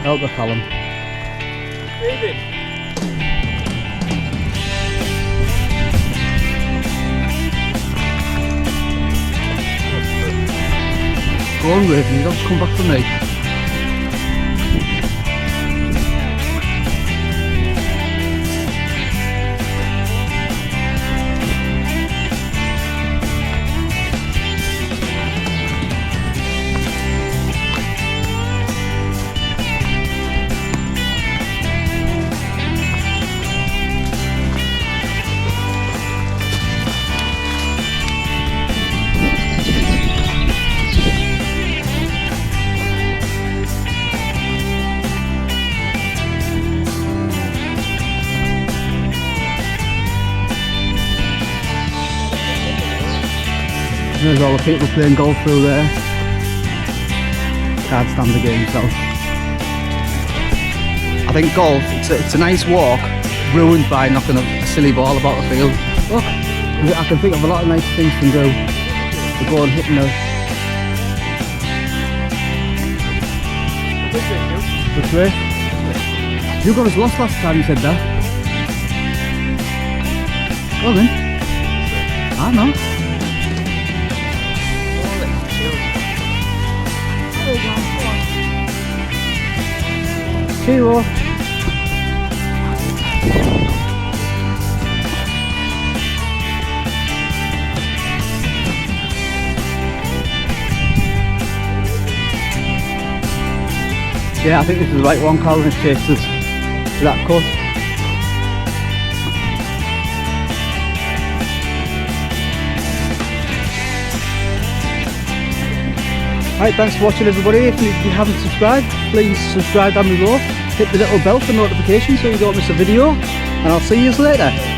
Help the Callum. David. Go on, Raven, you don't have to come back for me. There's all the people playing golf through there. Can't stand the game, so. I think golf, it's a nice walk, ruined by knocking a silly ball about the field. Look, I can think of a lot of nice things to do. To go and hitting the... Which way? You got us lost last time you said that. Well then. I know. Cheerio. Yeah, I think this is the right one. Colin has chased us to that cut. Right, thanks for watching everybody. If you haven't subscribed, please subscribe down below. Hit the little bell for notifications so you don't miss a video. And I'll see you later.